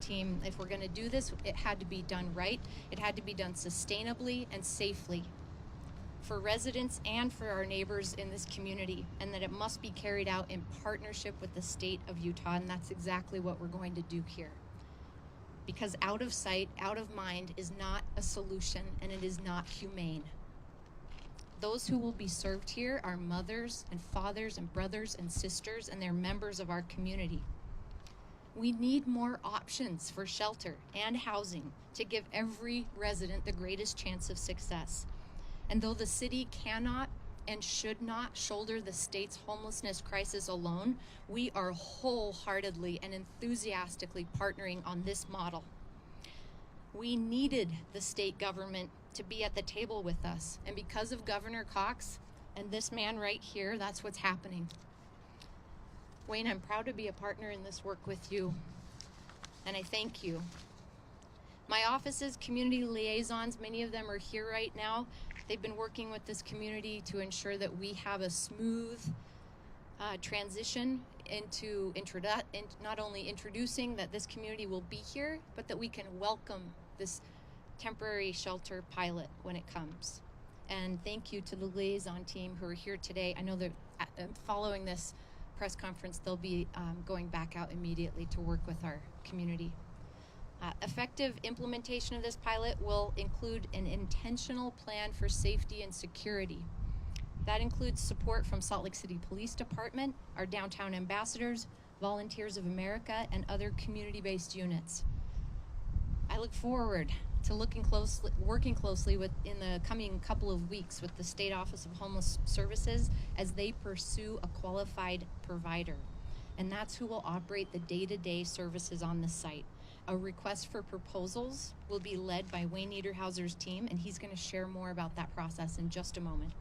team, if we're going to do this, it had to be done right. It had to be done sustainably and safely for residents and for our neighbors in this community, and that it must be carried out in partnership with the state of Utah, and that's exactly what we're going to do here. Because out of sight, out of mind is not a solution, and it is not humane. Those who will be served here are mothers and fathers and brothers and sisters, and they're members of our community. We need more options for shelter and housing to give every resident the greatest chance of success. And though the city cannot and should not shoulder the state's homelessness crisis alone, we are wholeheartedly and enthusiastically partnering on this model. We needed the state government to be at the table with us, and because of Governor Cox and this man right here, that's what's happening. Wayne, I'm proud to be a partner in this work with you, and I thank you. My office's community liaisons, many of them are here right now. They've been working with this community to ensure that we have a smooth transition into not only introducing that this community will be here, but that we can welcome this temporary shelter pilot when it comes. And thank you to the liaison team who are here today. I know that following this press conference, they'll be going back out immediately to work with our community. Effective implementation of this pilot will include an intentional plan for safety and security. That includes support from Salt Lake City Police Department, our downtown ambassadors, Volunteers of America, and other community-based units. I look forward to working closely in the coming couple of weeks with the State Office of Homeless Services as they pursue a qualified provider. And that's who will operate the day-to-day services on the site. A request for proposals will be led by Wayne Niederhauser's team, and he's going to share more about that process in just a moment.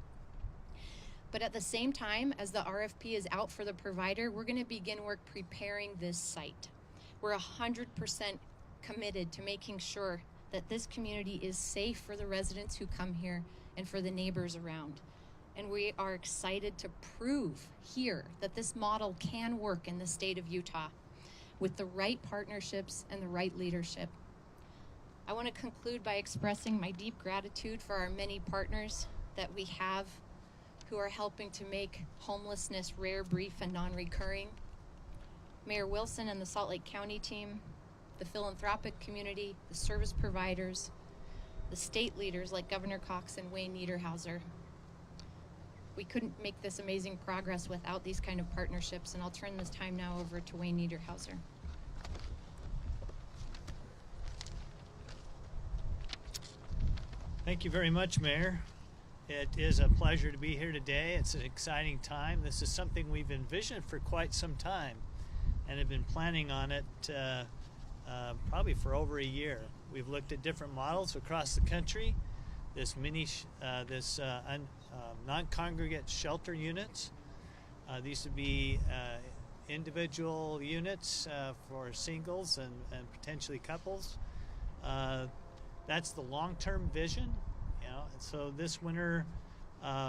But at the same time, as the RFP is out for the provider, we're going to begin work preparing this site. We're 100% committed to making sure that this community is safe for the residents who come here and for the neighbors around. And we are excited to prove here that this model can work in the state of Utah with the right partnerships and the right leadership. I want to conclude by expressing my deep gratitude for our many partners that we have who are helping to make homelessness rare, brief, and non-recurring. Mayor Wilson and the Salt Lake County team, the philanthropic community, the service providers, the state leaders like Governor Cox and Wayne Niederhauser. We couldn't make this amazing progress without these kind of partnerships, and I'll turn this time now over to Wayne Niederhauser. Thank you very much, Mayor. It is a pleasure to be here today. It's an exciting time. This is something we've envisioned for quite some time and have been planning on it probably for over a year. We've looked at different models across the country. This non-congregate shelter units. These would be individual units for singles and potentially couples. That's the long-term vision. So this winter, our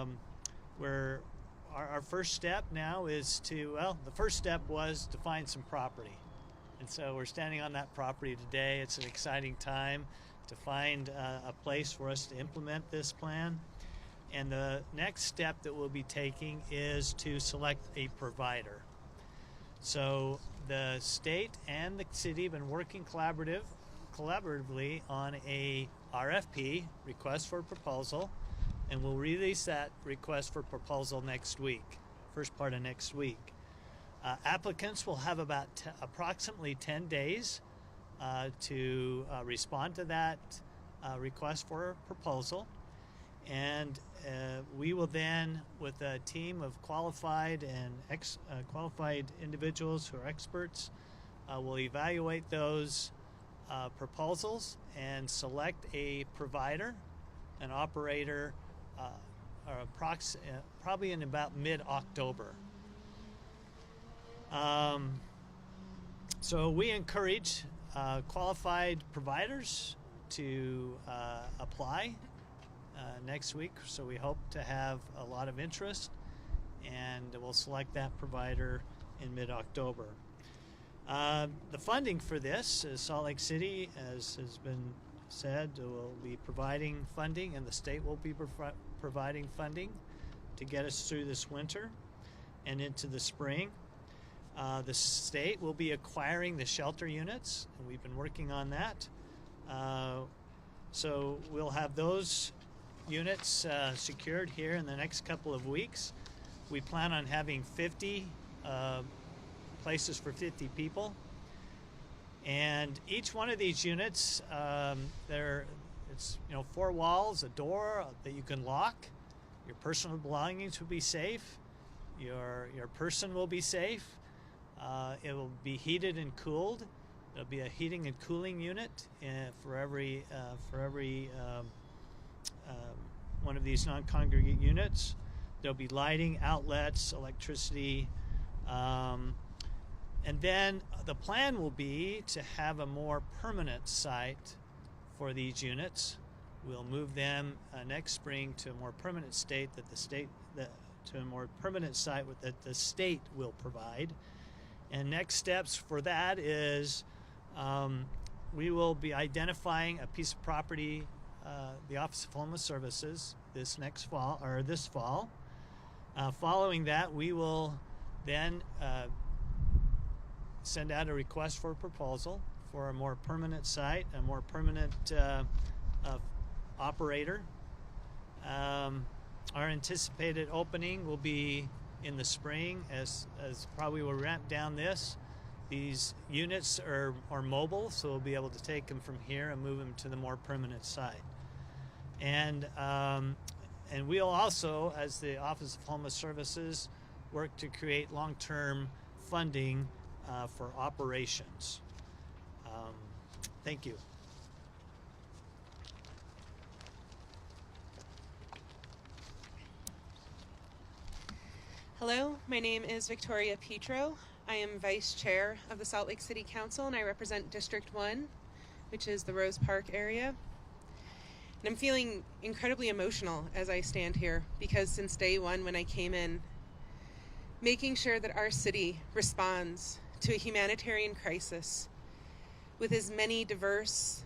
first step now is the first step was to find some property. And so we're standing on that property today. It's an exciting time to find a place for us to implement this plan. And the next step that we'll be taking is to select a provider. So the state and the city have been working collaboratively on a RFP, request for proposal, and we'll release that request for proposal next week, first part of next week. Applicants will have about approximately 10 days to respond to that request for proposal, and we will then, with a team of qualified individuals who are experts, will evaluate those proposals and select a provider, an operator, probably in about mid-October. So we encourage qualified providers to apply next week. So we hope to have a lot of interest, and we'll select that provider in mid-October. The funding for this is Salt Lake City, as has been said, will be providing funding, and the state will be providing funding to get us through this winter and into the spring. The state will be acquiring the shelter units, and we've been working on that. So we'll have those units secured here in the next couple of weeks. We plan on having 50 places for 50 people. And each one of these units, it's 4 walls, a door that you can lock. Your personal belongings will be safe. Your person will be safe. It will be heated and cooled. There'll be a heating and cooling unit for every one of these non-congregate units. There'll be lighting, outlets, electricity, and then the plan will be to have a more permanent site for these units. We'll move them next spring to a more permanent state to a more permanent site that the state will provide. And next steps for that is we will be identifying a piece of property, the Office of Homeless Services, this fall. Following that, we will then send out a request for a proposal for a more permanent site, a more permanent operator. Our anticipated opening will be in the spring, as probably we'll ramp down this. These units are mobile, so we'll be able to take them from here and move them to the more permanent site. And we'll also, as the Office of Homeless Services, work to create long-term funding for operations. Thank you. Hello, my name is Victoria Petro. I am Vice Chair of the Salt Lake City Council, and I represent District 1, which is the Rose Park area. And I'm feeling incredibly emotional as I stand here, because since day one when I came in, making sure that our city responds to a humanitarian crisis with as many diverse,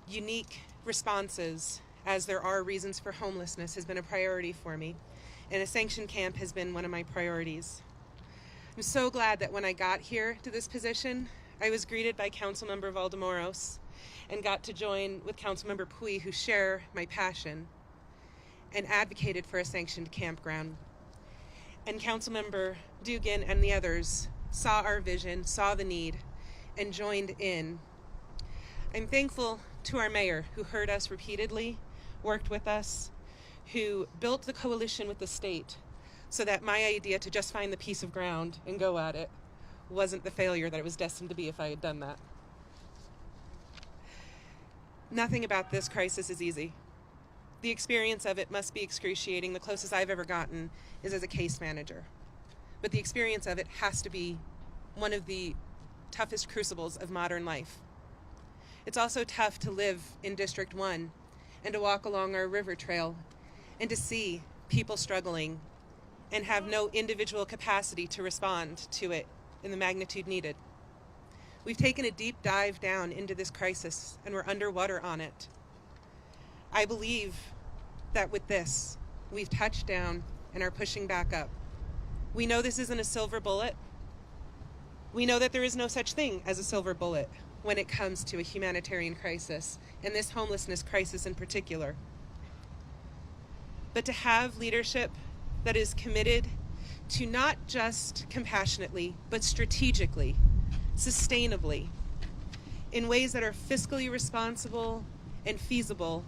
unique responses as there are reasons for homelessness has been a priority for me. And a sanctioned camp has been one of my priorities. I'm so glad that when I got here to this position, I was greeted by Councilmember Valdemoros and got to join with Councilmember Pui, who share my passion, and advocated for a sanctioned campground. And Councilmember Dugan and the others saw our vision, saw the need, and joined in. I'm thankful to our mayor, who heard us repeatedly, worked with us, who built the coalition with the state so that my idea to just find the piece of ground and go at it wasn't the failure that it was destined to be if I had done that. Nothing about this crisis is easy. The experience of it must be excruciating. The closest I've ever gotten is as a case manager. But the experience of it has to be one of the toughest crucibles of modern life. It's also tough to live in District 1 and to walk along our river trail and to see people struggling and have no individual capacity to respond to it in the magnitude needed. We've taken a deep dive down into this crisis and we're underwater on it. I believe that with this, we've touched down and are pushing back up. We know this isn't a silver bullet. We know that there is no such thing as a silver bullet when it comes to a humanitarian crisis, and this homelessness crisis in particular. But to have leadership that is committed to not just compassionately, but strategically, sustainably, in ways that are fiscally responsible and feasible,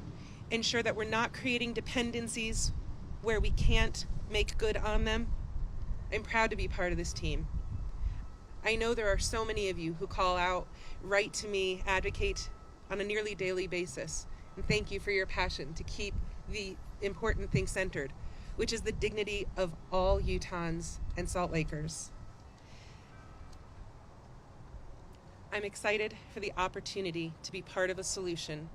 ensure that we're not creating dependencies where we can't make good on them. I'm proud to be part of this team. I know there are so many of you who call out, write to me, advocate on a nearly daily basis, and thank you for your passion to keep the important thing centered, which is the dignity of all Utahns and Salt Lakers. I'm excited for the opportunity to be part of a solution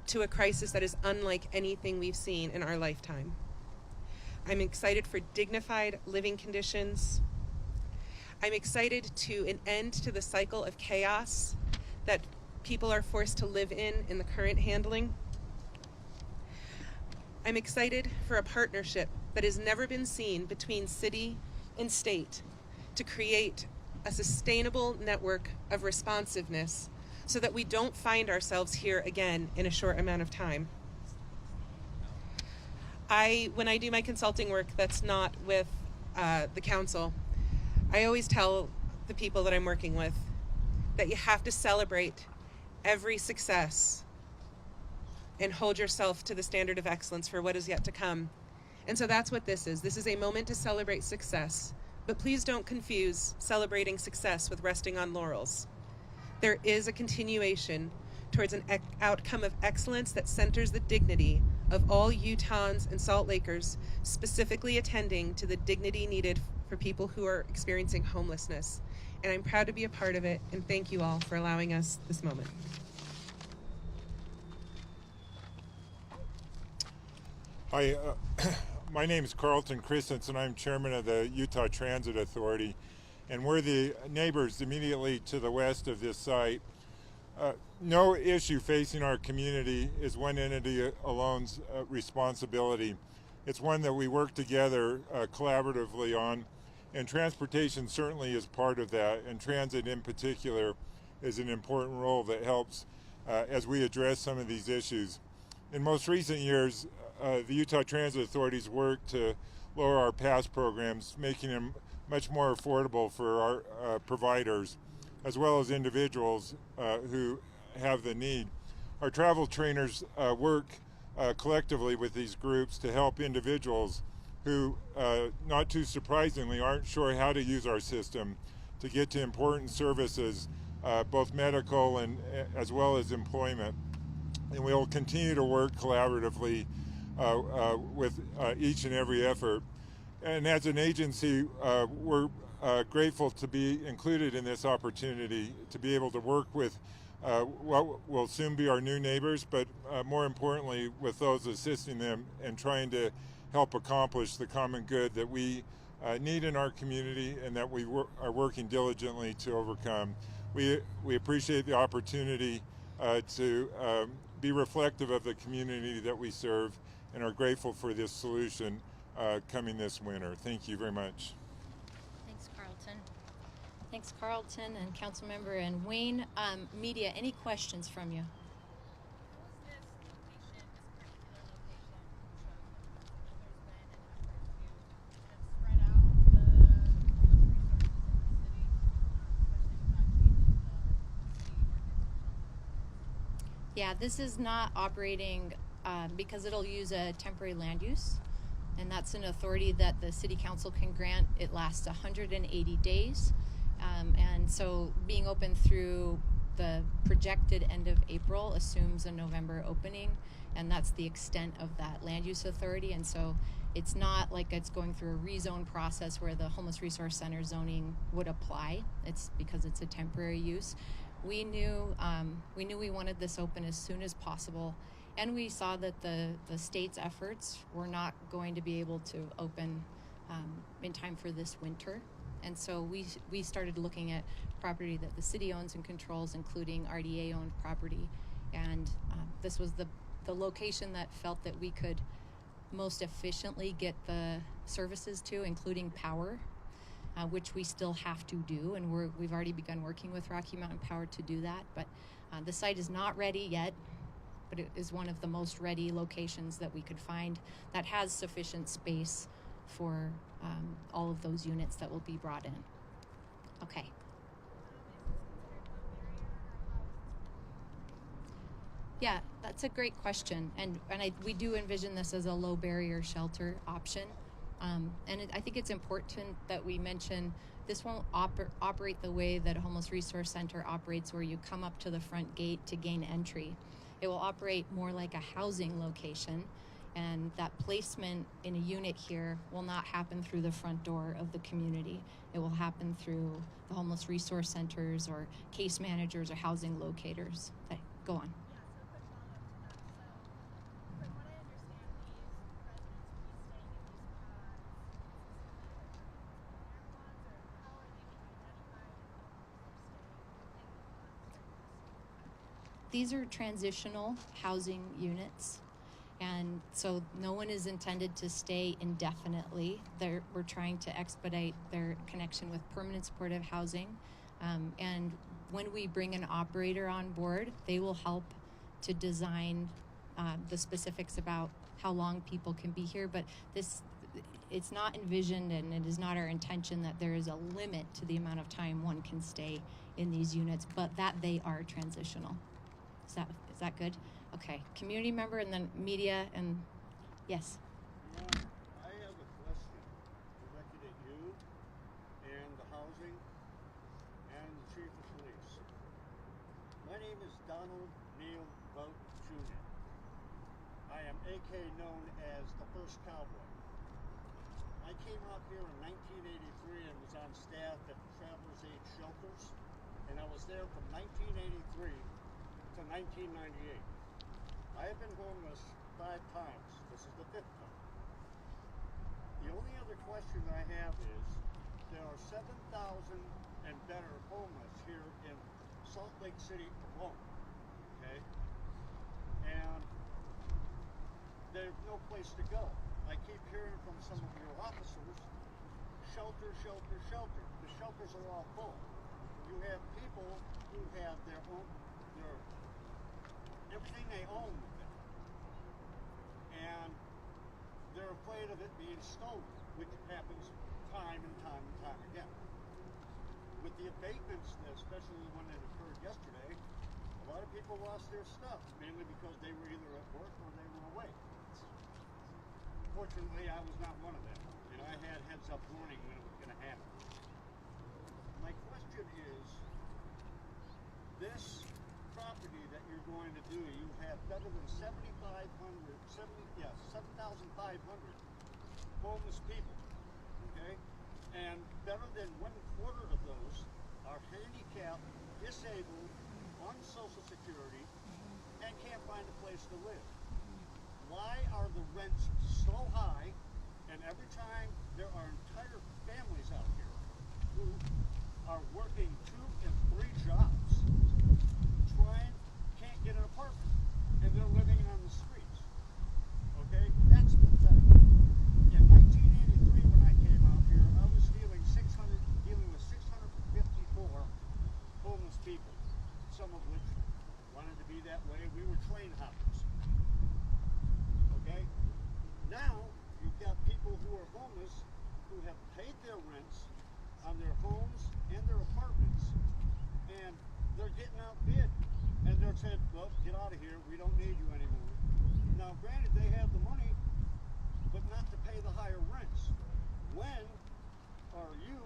to a crisis that is unlike anything we've seen in our lifetime. I'm excited for dignified living conditions. I'm excited to an end to the cycle of chaos that people are forced to live in the current handling. I'm excited for a partnership that has never been seen between city and state to create a sustainable network of responsiveness so that we don't find ourselves here again in a short amount of time. When I do my consulting work that's not with the council, I always tell the people that I'm working with that you have to celebrate every success and hold yourself to the standard of excellence for what is yet to come. And so that's what this is. This is a moment to celebrate success, but please don't confuse celebrating success with resting on laurels. There is a continuation towards an outcome of excellence that centers the dignity of all Utahns and Salt Lakers, specifically attending to the dignity needed for people who are experiencing homelessness. And I'm proud to be a part of it, and thank you all for allowing us this moment. Hi, my name is Carlton Christensen. I'm chairman of the Utah Transit Authority, and we're the neighbors immediately to the west of this site. No issue facing our community is one entity alone's responsibility. It's one that we work together collaboratively on, and transportation certainly is part of that, and transit in particular is an important role that helps as we address some of these issues. In most recent years, the Utah Transit Authority's worked to lower our pass programs, making them much more affordable for our providers, as well as individuals who have the need. Our travel trainers work collectively with these groups to help individuals who, not too surprisingly, aren't sure how to use our system to get to important services, both medical and as well as employment. And we will continue to work collaboratively with each and every effort. And as an agency, we're grateful to be included in this opportunity to be able to work with what will soon be our new neighbors, but more importantly with those assisting them and trying to help accomplish the common good that we need in our community and that we are working diligently to overcome. We appreciate the opportunity to be reflective of the community that we serve and are grateful for this solution coming this winter. Thank you very much. Thanks, Carlton. Thanks, Carlton and Councilmember and Wayne. Media, any questions from you? Yeah, this is not operating because it'll use a temporary land use, and that's an authority that the City Council can grant. It lasts 180 days, and so being open through the projected end of April assumes a November opening, and that's the extent of that land use authority. And so it's not like it's going through a rezone process where the Homeless Resource Center zoning would apply. It's because it's a temporary use. We knew we wanted this open as soon as possible, and we saw that the state's efforts were not going to be able to open in time for this winter. And so we started looking at property that the city owns and controls, including RDA owned property, and this was the location that felt that we could most efficiently get the services to, including power, which we still have to do, and we've already begun working with Rocky Mountain Power to do that. But the site is not ready yet, but it is one of the most ready locations that we could find that has sufficient space for all of those units that will be brought in. Okay. Yeah, that's a great question, and we do envision this as a low barrier shelter option. I think it's important that we mention this won't operate the way that a Homeless Resource Center operates, where you come up to the front gate to gain entry. It will operate more like a housing location, and that placement in a unit here will not happen through the front door of the community. It will happen through the Homeless Resource Centers or case managers or housing locators. Okay, go on. these are transitional housing units. And so no one is intended to stay indefinitely. We're trying to expedite their connection with permanent supportive housing. And when we bring an operator on board, they will help to design the specifics about how long people can be here. But it's not envisioned, and it is not our intention that there is a limit to the amount of time one can stay in these units, but that they are transitional. Is that good? Okay, community member and then media and yes. I have a question directed at you and the housing and the chief of police. My name is Donald Neil Vogt Jr. I am AK known as the first cowboy. I came out here in 1983 and was on staff at Travelers Aid Shelters, and I was there from 1983 to 1998. I have been homeless 5 times. This is the 5th time. The only other question I have is, there are 7,000 and better homeless here in Salt Lake City alone, okay? And there's no place to go. I keep hearing from some of your officers, shelter, shelter, shelter. The shelters are all full. You have people who have their everything they own with them. And they're afraid of it being stolen, which happens time and time and time again. With the abatements, especially the one that occurred yesterday, a lot of people lost their stuff, mainly because they were either at work or they were away. Fortunately, I was not one of them. You know, I had heads up warning when it was going to happen. My question is, this property that you're going to do, you have better than 7,500 homeless people, okay? And better than 1/4 of those are handicapped, disabled, on Social Security, and can't find a place to live. Why are the rents so high, and every time there are entire families out here who are working 2 and 3 jobs, can't get an apartment, and they're living on the streets. Okay? That's pathetic. In 1983, when I came out here, I was dealing with 654 homeless people, some of which wanted to be that way. We were train hoppers. Okay? Now, you've got people who are homeless who have paid their rents on their homes and their apartments, and they're getting outbid. And they're saying, well, get out of here. We don't need you anymore. Now, granted, they have the money, but not to pay the higher rents. When are you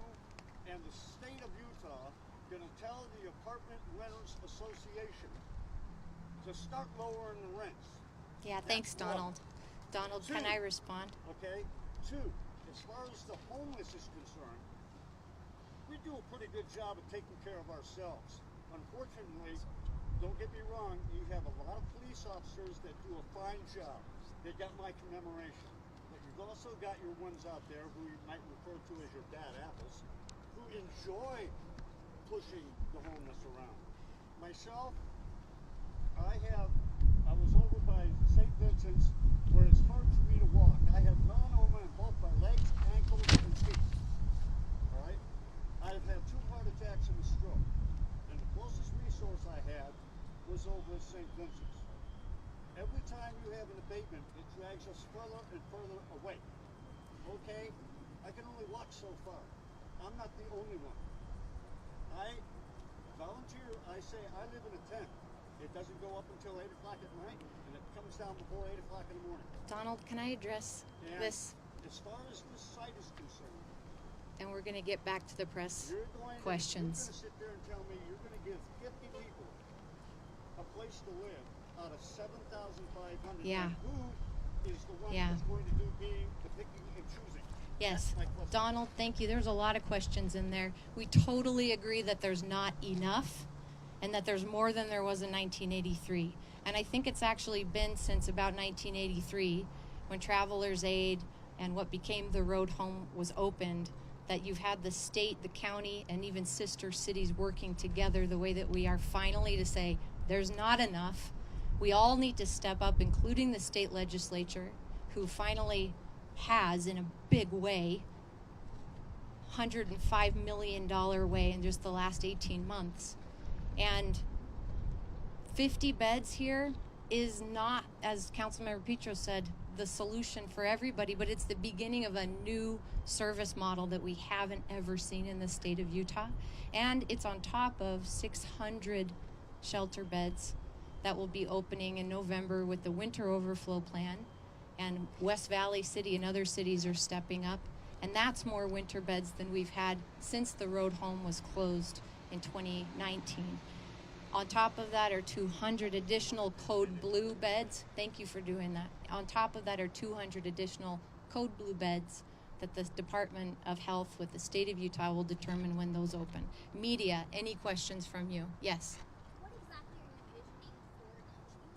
and the state of Utah going to tell the Apartment Renters Association to start lowering the rents? Yeah, thanks, Donald. Donald, can I respond? Okay. 2, as far as the homeless is concerned, we do a pretty good job of taking care of ourselves. Unfortunately, don't get me wrong, you have a lot of police officers that do a fine job. They got my commemoration. But you've also got your ones out there who you might refer to as your bad apples, who enjoy pushing the homeless around. Myself, I was over by St. Vincent's where it's hard for me to walk. I have melanoma in both my legs, ankles, and feet. Alright? I've had 2 heart attacks and a stroke. And the closest resource I had was over at St. Vincent's. Every time you have an abatement, it drags us further and further away. Okay? I can only walk so far. I'm not the only one. I volunteer, I say I live in a tent. It doesn't go up until 8 o'clock at night, and it comes down before 8 o'clock in the morning. Donald, can I address this? As far as this site is concerned, And we're going to get back to the press questions. You're going to sit there and tell me you're going to give 50 people a place to live out of 7,500. Yeah. And who is the one Yeah. that's going to do the picking and choosing? Yes, That's my question. Donald, thank you. There's a lot of questions in there. We totally agree that there's not enough and that there's more than there was in 1983. And I think it's actually been since about 1983 when Travelers Aid and what became the Road Home was opened that you've had the state, the county, and even sister cities working together the way that we are finally to say There's not enough. We all need to step up, including the state legislature, who finally has, in a big way, $105 million way in just the last 18 months. And 50 beds here is not, as Councilmember Petro said, the solution for everybody, but it's the beginning of a new service model that we haven't ever seen in the state of Utah. And it's on top of 600 shelter beds that will be opening in November with the winter overflow plan. And West Valley City and other cities are stepping up. And that's more winter beds than we've had since the road home was closed in 2019. On top of that are 200 additional Code Blue beds. Thank you for doing that. On top of that are 200 additional Code Blue beds that the Department of Health with the state of Utah will determine when those open. Media, any questions from you? Yes. What exactly are you envisioning for each unit?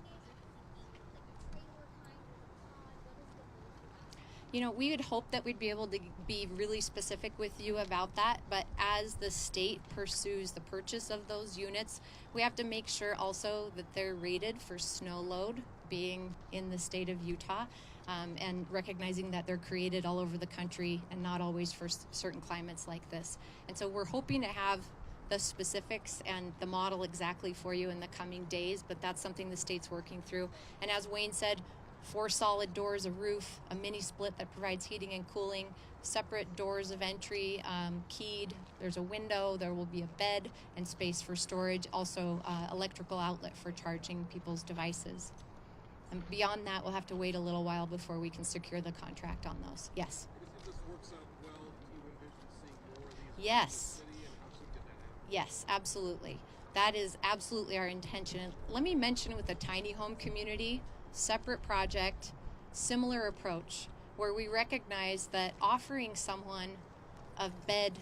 Like a trailer kind of a pod? What is the goal for that? You know, we would hope that we'd be able to be really specific with you about that, but as the state pursues the purchase of those units, we have to make sure also that they're rated for snow load, being in the state of Utah, and recognizing that they're created all over the country and not always for certain climates like this. And so we're hoping to have the specifics and the model exactly for you in the coming days, but that's something the state's working through. And as Wayne said, 4 solid doors, a roof, a mini split that provides heating and cooling, separate doors of entry, keyed. There's a window, there will be a bed and space for storage, also electrical outlet for charging people's devices. And beyond that, we'll have to wait a little while before we can secure the contract on those. Yes? If this works out well, do you envision seeing more of these Yes. in the city, and how soon can that happen? Yes, absolutely. That is absolutely our intention. And let me mention with the tiny home community, separate project, similar approach, where we recognize that offering someone a bed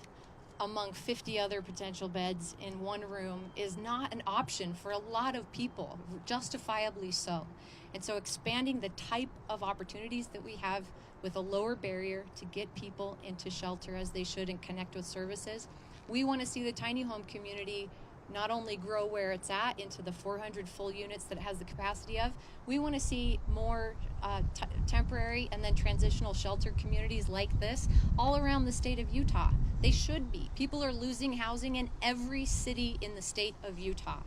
among 50 other potential beds in one room is not an option for a lot of people, justifiably so. And so expanding the type of opportunities that we have with a lower barrier to get people into shelter as they should and connect with services, we want to see the tiny home community not only grow where it's at into the 400 full units that it has the capacity of, we want to see more temporary and then transitional shelter communities like this all around the state of Utah. They should be. People are losing housing in every city in the state of Utah.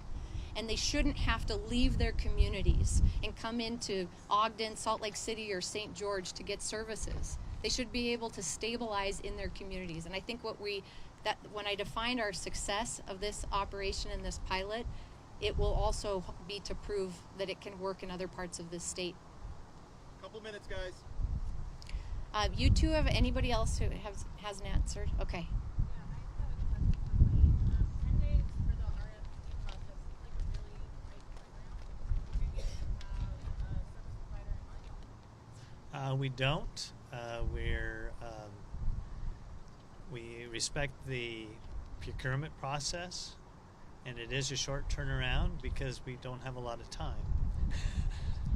And they shouldn't have to leave their communities and come into Ogden, Salt Lake City, or St. George to get services. They should be able to stabilize in their communities. And I think when I defined our success of this operation and this pilot, it will also be to prove that it can work in other parts of this Couple minutes, guys. You two have anybody else who hasn't answered? Okay. Yeah, I have a question for Wayne. 10 days for the RFP process seems like a really tight turnaround. Do you have a service provider in mind? We don't. We respect the procurement process, and it is a short turnaround because we don't have a lot of time.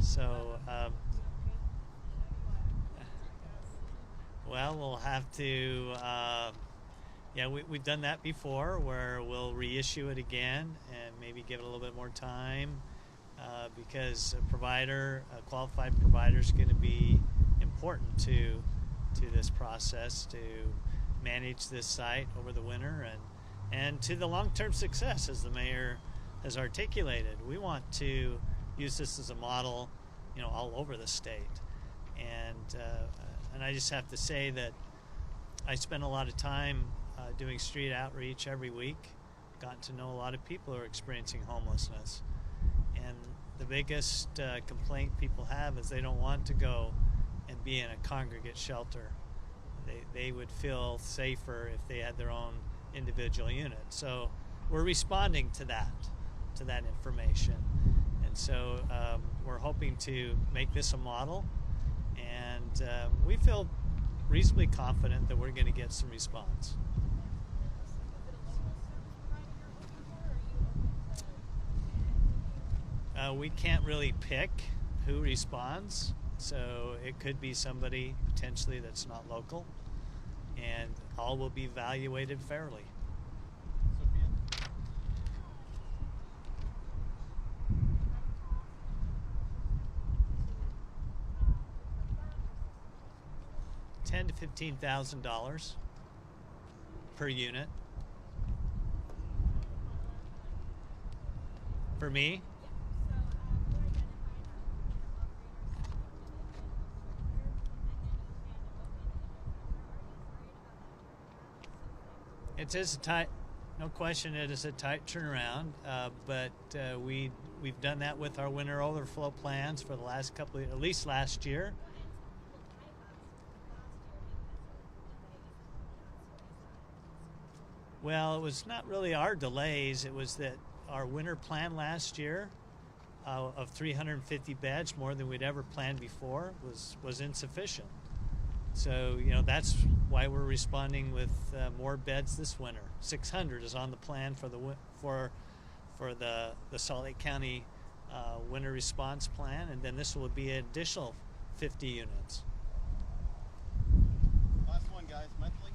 So, well, we'll have to, we've done that before where we'll reissue it again and maybe give it a little bit more time because a qualified provider is going to be important to this process to manage this site over the winter and to the long-term success, as the mayor has articulated. We want to use this as a model, all over the state. And I just have to say that I spend a lot of time doing street outreach every week, gotten to know a lot of people who are experiencing homelessness. And the biggest complaint people have is they don't want to go and be in a congregate shelter. They would feel safer if they had their own individual unit. So we're responding to that information. And so we're hoping to make this a model, and we feel reasonably confident that we're going to get some response. Is it a local service provider you're looking for, or are you open to? We can't really pick who responds, so it could be somebody potentially that's not local, and all will be evaluated fairly. Sophia? $10,000 to $15,000 per unit. For me, it is a tight, no question, it is a tight turnaround, but we've done that with our winter overflow plans for the last couple of, at least last year. Well, it was not really our delays. It was that our winter plan last year of 350 beds, more than we'd ever planned before, was insufficient. So, that's why we're responding with more beds this winter. 600 is on the plan for the Salt Lake County winter response plan, and then this will be an additional 50 units. Last one, guys, monthly.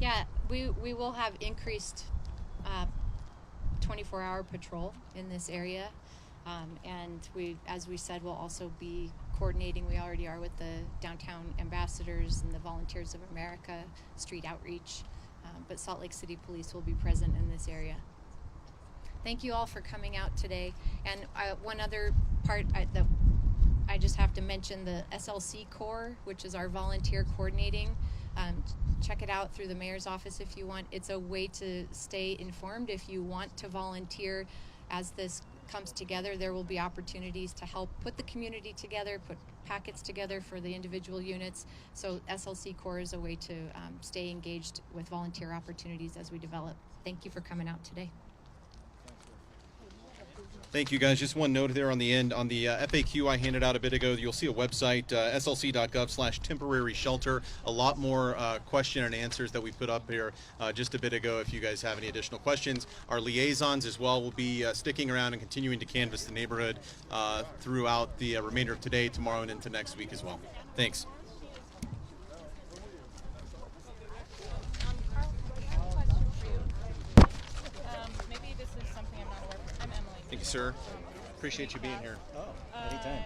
Yeah, we will have increased 24-hour patrol in this area, and as we said, we'll also be coordinating. We already are with the downtown ambassadors and the Volunteers of America street outreach, but Salt Lake City Police will be present in this area. Thank you all for coming out today. And one other part that I just have to mention, the SLC Corps, which is our volunteer coordinating. Check it out through the mayor's office if you want. It's a way to stay informed. If you want to volunteer as this comes together, there will be opportunities to help put the community together, put packets together for the individual units. So SLC Corps is a way to stay engaged with volunteer opportunities as we develop. Thank you for coming out today. Thank you, guys. Just one note there on the end. On the FAQ I handed out a bit ago, you'll see a website, slc.gov/temporary shelter. A lot more question and answers that we put up here just a bit ago if you guys have any additional questions. Our liaisons as well will be sticking around and continuing to canvass the neighborhood throughout the remainder of today, tomorrow, and into next week as well. Thanks. Carl, I have a question for you. Maybe this is something I'm not aware of. I'm Emily. Thank you, sir. Appreciate you being here. Oh, anytime.